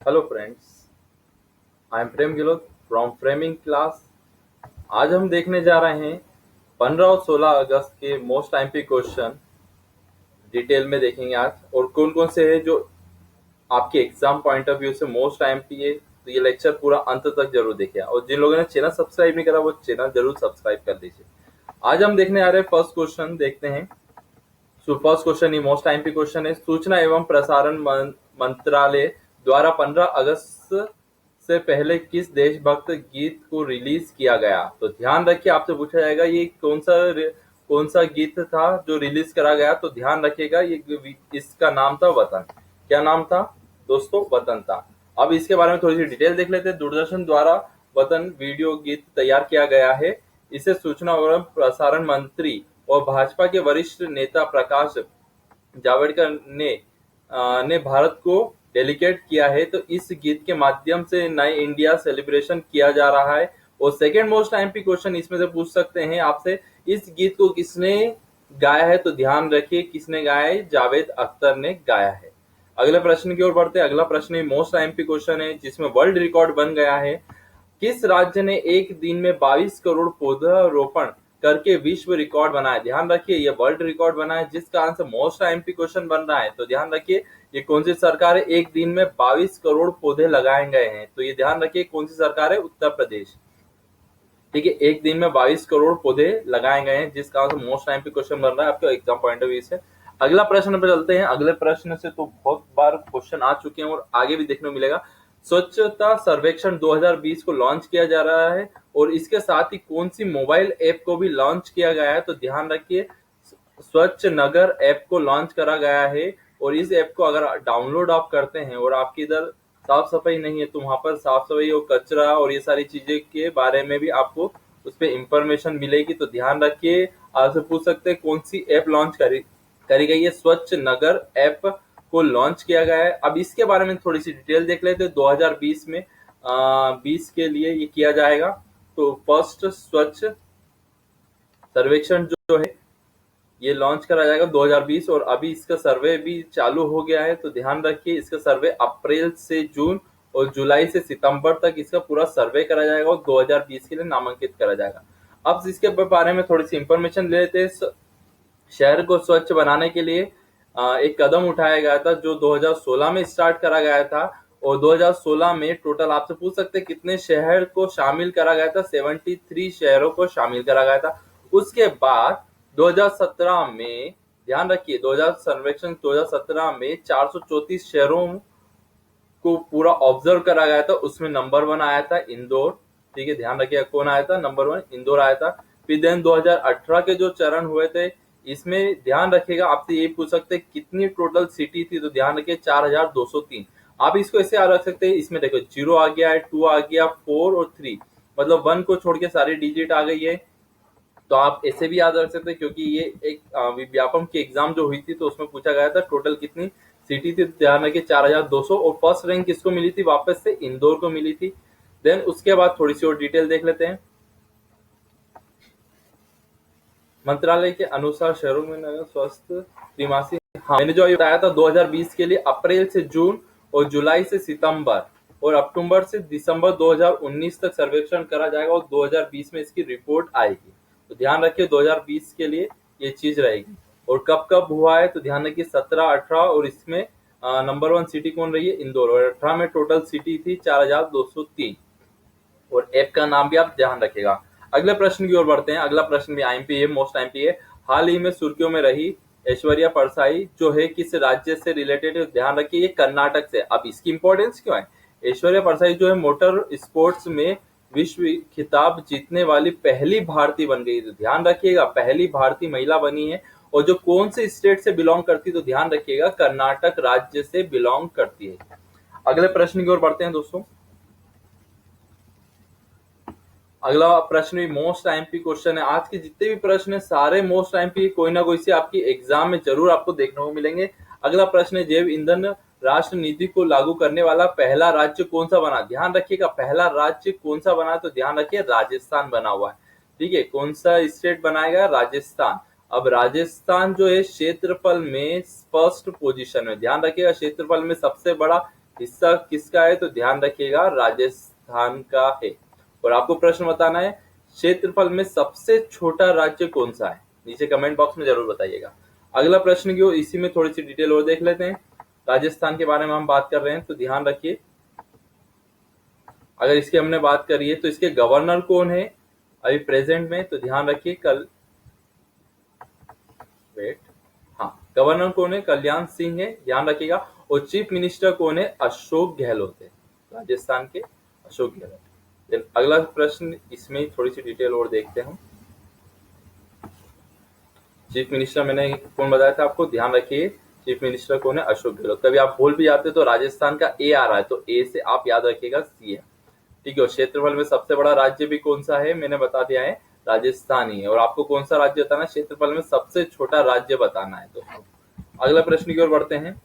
Hello friends, I am Prem Gilot from framing class. आज हम देखने जा रहे हैं 15 और 16 अगस्त के मोस्ट आईएमपी क्वेश्चन। डिटेल में देखेंगे आज और कौन कौन से हैं जो आपके एग्जाम पॉइंट ऑफ व्यू से मोस्ट आईएमपी है। तो ये लेक्चर पूरा अंत तक जरूर देखिए और जिन लोगों ने चैनल सब्सक्राइब नहीं करा वो चैनल जरूर सब्सक्राइब कर लीजिए। आज हम देखने आ रहे हैं फर्स्ट क्वेश्चन, देखते हैं। सो फर्स्ट क्वेश्चन ही मोस्ट आईएमपी क्वेश्चन है। सूचना एवं प्रसारण मंत्रालय द्वारा 15 अगस्त से पहले किस देशभक्त गीत को रिलीज किया गया? तो ध्यान रखिए, आपसे पूछा जाएगा ये कौन सा गीत था जो रिलीज करा गया। तो ध्यान रखिएगा, ये इसका नाम था वतन। क्या नाम था दोस्तों? वतन था। अब इसके बारे में थोड़ी सी डिटेल देख लेते हैं। दूरदर्शन द्वारा वतन वीडियो गीत तैयार किया गया है। इसे सूचना एवं प्रसारण मंत्री और भाजपा के वरिष्ठ नेता प्रकाश जावड़ेकर ने भारत को डेलीकेट किया है। तो इस गीत के माध्यम से नए इंडिया सेलिब्रेशन किया जा रहा है। और सेकेंड मोस्ट आईएमपी क्वेश्चन इसमें से पूछ सकते हैं आपसे, इस गीत को किसने गाया है? तो ध्यान रखिए, किसने गाया है? जावेद अख्तर ने गाया है। अगले प्रश्न की ओर बढ़ते हैं। अगला प्रश्न मोस्ट आईएमपी क्वेश्चन है जिसमें वर्ल्ड रिकॉर्ड बन गया है। किस राज्य ने एक दिन में 22 करोड़ पौधारोपण करके विश्व रिकॉर्ड बनाया? ध्यान रखिए, ये वर्ल्ड रिकॉर्ड बना है, जिसका आंसर मोस्ट आईएमपी क्वेश्चन बन रहा है। तो ध्यान रखिए, ये कौन सी सरकार है? एक दिन में 22 करोड़ पौधे लगाए गए हैं। तो ये ध्यान रखिए, कौन सी सरकार है? उत्तर प्रदेश। ठीक है, एक दिन में 22 करोड़ पौधे लगाए गए हैं, जिसका आंसर मोस्ट आईएमपी क्वेश्चन बन रहा है आपके एग्जाम पॉइंट ऑफ व्यू से। अगला प्रश्न पे चलते हैं। अगले प्रश्न से तो बहुत बार क्वेश्चन आ चुके हैं और आगे भी देखने को मिलेगा। स्वच्छता सर्वेक्षण 2020 को लॉन्च किया जा रहा है और इसके साथ ही कौन सी मोबाइल ऐप को भी लॉन्च किया गया है? तो ध्यान रखिए, स्वच्छ नगर ऐप को लॉन्च करा गया है। और इस ऐप को अगर डाउनलोड आप करते हैं और आपकी इधर साफ सफाई नहीं है तो वहां पर साफ सफाई और कचरा और ये सारी चीजें के बारे में भी आपको उस पर इंफॉर्मेशन मिलेगी। तो ध्यान रखिए, आपसे पूछ सकते हैं कौन सी ऐप लॉन्च करी गई है? स्वच्छ नगर ऐप को लॉन्च किया गया है। अब इसके बारे में थोड़ी सी डिटेल देख लेते हैं। 2020 में 20 के लिए ये किया जाएगा। तो फर्स्ट स्वच्छ सर्वेक्षण जो है ये लॉन्च करा जाएगा 2020 और अभी इसका सर्वे भी चालू हो गया है। तो ध्यान रखिए, इसका सर्वे अप्रैल से जून और जुलाई से सितंबर तक इसका पूरा सर्वे करा जाएगा और 2020 के लिए नामांकित करा जाएगा। अब इसके बारे में थोड़ी सी इंफॉर्मेशन ले लेते हैं। शहर को स्वच्छ बनाने के लिए एक कदम उठाया गया था जो 2016 में स्टार्ट करा गया था। और 2016 में टोटल आपसे पूछ सकते हैं कितने शहर को शामिल करा गया था? 73 शहरों को शामिल करा गया था। उसके बाद 2017 में, ध्यान रखिए, 2000 सर्वेक्षण 2017 में 434 शहरों को पूरा ऑब्जर्व करा गया था। उसमें नंबर 1 आया था इंदौर। ठीक है, ध्यान रखिए कौन आया था? नंबर 1 इंदौर आया था। फिर देन 2018 के जो चरण हुए थे, इसमें ध्यान रखिएगा, आपसे ये पूछ सकते हैं कितनी टोटल सिटी थी? तो ध्यान रखिए 4203। आप इसको ऐसे याद रख सकते हैं, इसमें देखो 0 आ गया है, 2 आ गया, 4 और 3, मतलब 1 को छोड़ के सारी डिजिट आ गई है। तो आप ऐसे भी याद रख सकते हैं क्योंकि ये एक व्यापम की एग्जाम जो हुई थी तो उसमें पूछा गया था टोटल कितनी सिटी थी। ध्यान रखिए 4200। और फर्स्ट रैंक किसको मिली थी? वापस से इंदौर को मिली थी। देन उसके बाद थोड़ी सी और डिटेल देख लेते हैं। मंत्रालय के अनुसार शहरों में नगर स्वास्थ्य त्रिमासिक, हाँ मैंने जो अभी बताया था 2020 के लिए अप्रैल से जून और जुलाई से सितंबर और अक्टूबर से दिसंबर 2019 तक सर्वेक्षण करा जाएगा और 2020 में इसकी रिपोर्ट आएगी। तो ध्यान रखिए 2020 के लिए ये चीज रहेगी। और कब कब हुआ है? तो ध्यान रखिए 17, 18 और इसमें नंबर 1 सिटी कौन रही है? इंदौर। और 18 में टोटल सिटी थी 4203 और ऐप का नाम भी आप ध्यान रखिएगा। अगले प्रश्न की ओर बढ़ते हैं। अगला प्रश्न भी आईएमपी है, मोस्ट आईएमपी है। हाल ही में सुर्खियों में रही ऐश्वर्या परसाई जो है किस राज्य से रिलेटेड है? ध्यान रखिए ये कर्नाटक से। अब इसकी इंपॉर्टेंस क्यों है? ऐश्वर्या परसाई जो है मोटर स्पोर्ट्स में विश्व खिताब जीतने वाली पहली भारतीय बन गई। तो ध्यान रखिएगा पहली भारतीय महिला बनी है। और जो कौन से स्टेट से बिलोंग करती है? तो ध्यान रखिएगा कर्नाटक राज्य से बिलोंग करती है। अगले प्रश्न की ओर बढ़ते हैं दोस्तों। अगला प्रश्न भी मोस्ट आईएमपी क्वेश्चन है। आज के जितने भी प्रश्न है सारे मोस्ट आईएमपी, कोई ना कोई से आपकी एग्जाम में जरूर आपको देखने को मिलेंगे। अगला प्रश्न है जैव ईंधन राष्ट्र नीति को लागू करने वाला पहला राज्य कौन सा बना? ध्यान रखिएगा पहला राज्य कौन सा बना? तो ध्यान रखिए राजस्थान बना हुआ है। ठीक है, कौन सा स्टेट बनाएगा? राजस्थान। अब राजस्थान जो है क्षेत्रफल में फर्स्ट पोजीशन में, ध्यान रखिएगा क्षेत्रफल में सबसे बड़ा हिस्सा किसका है? तो ध्यान रखिएगा राजस्थान का है। और आपको प्रश्न बताना है क्षेत्रफल में सबसे छोटा राज्य कौन सा है? नीचे कमेंट बॉक्स में जरूर बताइएगा। अगला प्रश्न की ओर इसी में थोड़ी सी डिटेल और देख लेते हैं। राजस्थान के बारे में हम बात कर रहे हैं तो ध्यान रखिए, अगर इसकी हमने बात करी है तो इसके गवर्नर कौन है अभी प्रेजेंट में? तो ध्यान रखिए हाँ, गवर्नर कौन है? कल्याण सिंह है, ध्यान रखिएगा। और चीफ मिनिस्टर कौन है? अशोक गहलोत है, राजस्थान के अशोक गहलोत। Then अगला प्रश्न, इसमें थोड़ी सी डिटेल और देखते हैं हम। चीफ मिनिस्टर मैंने कौन बताया था आपको? ध्यान रखिए चीफ मिनिस्टर कौन है? अशोक गहलोत। कभी आप भूल भी जाते तो राजस्थान का ए आ रहा है तो ए से आप याद रखिएगा सीएम, ठीक है। और क्षेत्रफल में सबसे बड़ा राज्य भी कौन सा है? मैंने बता दिया है राजस्थान ही है। और आपको कौन सा राज्य बताना है? क्षेत्रफल में सबसे छोटा राज्य बताना है दोस्तों। अगला प्रश्न की ओर बढ़ते हैं।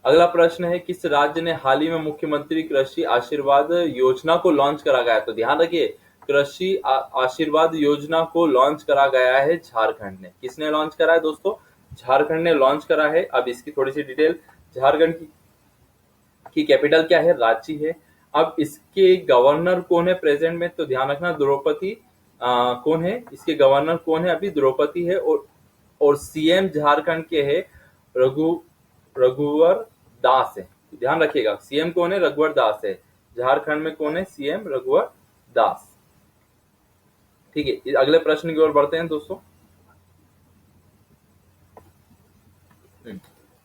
अगला प्रश्न है किस राज्य ने हाल ही में मुख्यमंत्री कृषि आशीर्वाद योजना को लॉन्च करा गया? तो ध्यान रखिए कृषि आशीर्वाद योजना को लॉन्च करा गया है झारखंड ने। किसने लॉन्च करा है दोस्तों? झारखंड ने लॉन्च करा है। अब इसकी थोड़ी सी डिटेल, झारखंड की कैपिटल क्या है? रांची है। अब इसके गवर्नर कौन है प्रेजेंट में? तो ध्यान रखना द्रौपदी कौन है? इसके गवर्नर कौन है अभी? द्रौपदी है। और सीएम झारखंड के है रघुवर दास है, ध्यान रखिएगा। सीएम कौन है? रघुवर दास है। झारखंड में कौन है सीएम? रघुवर दास, ठीक है। अगले प्रश्न की ओर बढ़ते हैं दोस्तों।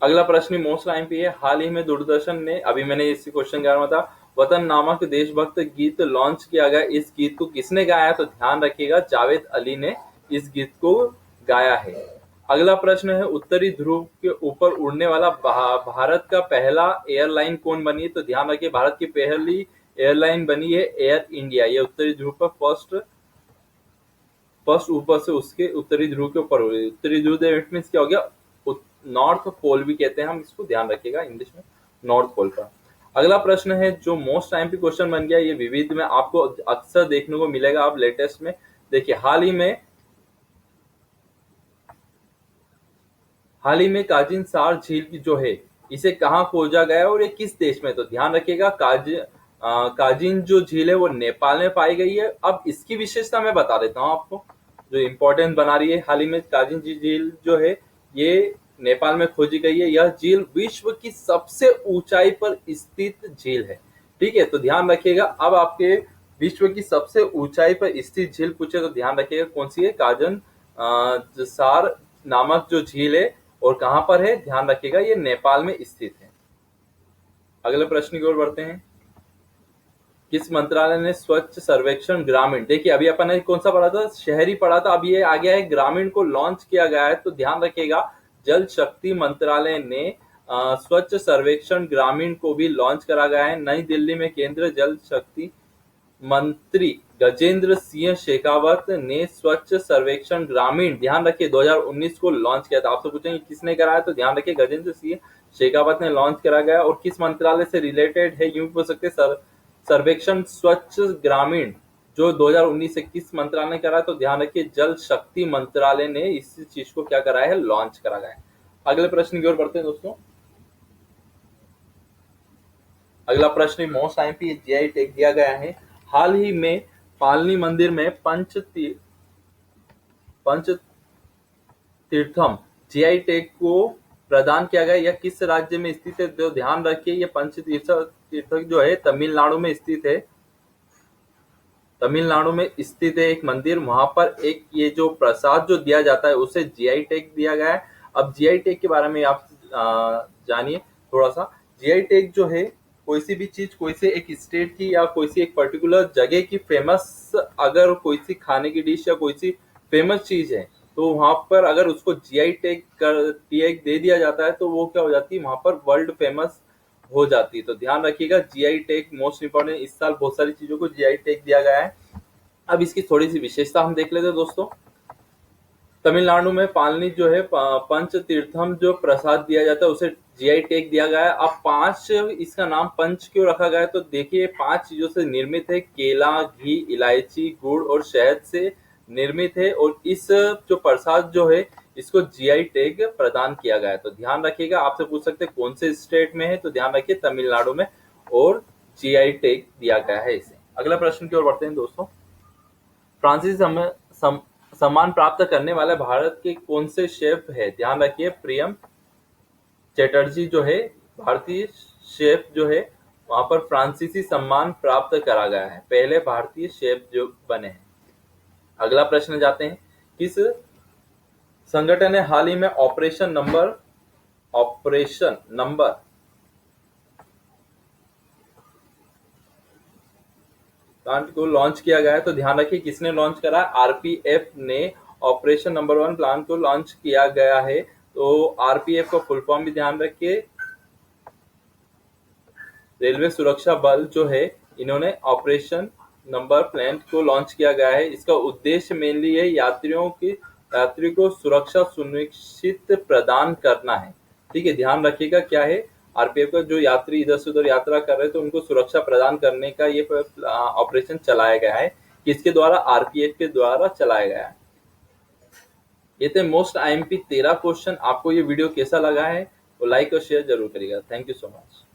अगला प्रश्न मोस्ट आईएमपी है। हाल ही में दूरदर्शन ने, अभी मैंने इस क्वेश्चन का था, वतन नामक देशभक्त गीत लॉन्च किया गया। इस गीत को किसने गाया? तो ध्यान रखिएगा जावेद अली ने इस गीत को गाया है। अगला प्रश्न है उत्तरी ध्रुव के ऊपर उड़ने वाला भारत का पहला एयरलाइन कौन बनी है? तो ध्यान रखिए भारत की पहली एयरलाइन बनी है एयर इंडिया। ये उत्तरी ध्रुव पर फर्स्ट ऊपर से उसके उत्तरी ध्रुव के ऊपर हुई। उत्तरी ध्रुव मीन्स क्या हो गया? नॉर्थ पोल भी कहते हैं हम इसको, ध्यान रखिएगा इंग्लिश में नॉर्थ पोल का। अगला प्रश्न है जो मोस्ट आईएमपी क्वेश्चन बन गया, ये विविध में आपको अक्सर देखने को मिलेगा। आप लेटेस्ट में देखिए, हाल ही में काजिन सार झील की जो है इसे कहाँ खोजा गया और ये किस देश में? तो ध्यान रखिएगा काजिन जो झील है वो नेपाल में पाई गई है। अब इसकी विशेषता मैं बता देता हूँ आपको जो इम्पोर्टेंट बना रही है। हाल ही में काजिन झील जो है ये नेपाल में खोजी गई है। यह झील विश्व की सबसे ऊंचाई पर स्थित झील है, ठीक है। तो ध्यान रखिएगा, अब आपके विश्व की सबसे ऊंचाई पर स्थित झील पूछे तो ध्यान रखिएगा कौन सी है? काजन सार नामक जो झील है और कहां पर है? ध्यान रखिएगा ये नेपाल में स्थित है। अगले प्रश्न की ओर बढ़ते हैं। किस मंत्रालय ने स्वच्छ सर्वेक्षण ग्रामीण, देखिए अभी अपन ने कौन सा पढ़ा था? शहरी पढ़ा था, अब ये आ गया है ग्रामीण को लॉन्च किया गया है। तो ध्यान रखिएगा जल शक्ति मंत्रालय ने स्वच्छ सर्वेक्षण ग्रामीण को भी लॉन्च करा गया है। नई दिल्ली में केंद्रीय जल शक्ति मंत्री गजेंद्र सिंह शेखावत ने स्वच्छ सर्वेक्षण ग्रामीण, ध्यान रखिए 2019 को लॉन्च किया था। आपसे पूछेंगे किसने कराया? तो ध्यान रखिए गजेंद्र सिंह शेखावत ने लॉन्च करा गया। और किस मंत्रालय से रिलेटेड है? यूं पूछ सकते सर्वेक्षण स्वच्छ ग्रामीण जो 2019 से किस मंत्रालय ने करा? तो ध्यान रखिए जल शक्ति मंत्रालय ने इस चीज को क्या कराया है? लॉन्च करा गया है। अगले प्रश्न की ओर बढ़ते हैं दोस्तों। अगला प्रश्न मोस्ट आईएमपी जीआई टैग दिया गया है। हाल ही में पालनी मंदिर में पंच तीर्थम जीआई टैग को प्रदान किया गया। यह किस राज्य में स्थित है? तो ध्यान रखिए ये पंच तीर्थ जो है तमिलनाडु में स्थित है। तमिलनाडु में स्थित है एक मंदिर, वहां पर एक ये जो प्रसाद जो दिया जाता है उसे जीआई टैग दिया गया है। अब जीआई टैग के बारे में आप जानिए थोड़ा सा। जीआई टैग जो है कोई सी भी चीज, कोई से एक स्टेट की या कोई सी एक पर्टिकुलर जगह की फेमस, अगर कोई सी खाने की डिश या कोई सी फेमस चीज है तो वहां पर अगर उसको जीआई टैग दे दिया जाता है तो वो क्या हो जाती है? वहां पर वर्ल्ड फेमस हो जाती है। तो ध्यान रखिएगा जीआई टैग मोस्ट इंपोर्टेंट, इस साल बहुत सारी चीजों को जीआई टैग दिया गया है। अब इसकी थोड़ी सी विशेषता हम देख लेते हैं दोस्तों। तमिलनाडु में पालनी जो है पंच तीर्थम जो प्रसाद दिया जाता है उसे जीआई टैग दिया गया है। अब 5 इसका नाम पंच क्यों रखा गया है? तो देखिए 5 चीजों से निर्मित है, केला, घी, इलायची, गुड़ और शहद से निर्मित है। और इस जो प्रसाद जो है इसको जीआई टैग प्रदान किया गया है। तो ध्यान रखिएगा, आपसे पूछ सकते हैं कौन से स्टेट में है, तो ध्यान रखिए तमिलनाडु में, और जीआई टैग दिया गया है इसे। अगला प्रश्न की ओर बढ़ते हैं दोस्तों। फ्रांसीसी सम्मान प्राप्त करने वाले भारत के कौन से शेफ है? ध्यान रखिए प्रियम चटर्जी जो है, भारतीय शेफ जो है, वहां पर फ्रांसीसी सम्मान प्राप्त करा गया है, पहले भारतीय शेफ जो बने हैं। अगला प्रश्न जाते हैं, किस संगठन ने हाल ही में ऑपरेशन नंबर प्लान को लॉन्च किया गया है? तो ध्यान रखिए किसने लॉन्च करा है? आरपीएफ ने ऑपरेशन नंबर 1 प्लान को लॉन्च किया गया है। तो आरपीएफ का फुल फॉर्म भी ध्यान रखिए, रेलवे सुरक्षा बल जो है, इन्होंने ऑपरेशन नंबर प्लान को लॉन्च किया गया है। इसका उद्देश्य मेनली है यात्री को सुरक्षा सुनिश्चित प्रदान करना है। ठीक है, ध्यान रखिएगा क्या है, आरपीएफ का जो यात्री इधर से उधर यात्रा कर रहे हैं तो उनको सुरक्षा प्रदान करने का ये ऑपरेशन चलाया गया है। किसके द्वारा? आरपीएफ के द्वारा चलाया गया है। ये थे मोस्ट आईएमपी 13 क्वेश्चन। आपको ये वीडियो कैसा लगा है वो लाइक और शेयर जरूर करिएगा। Thank you so much.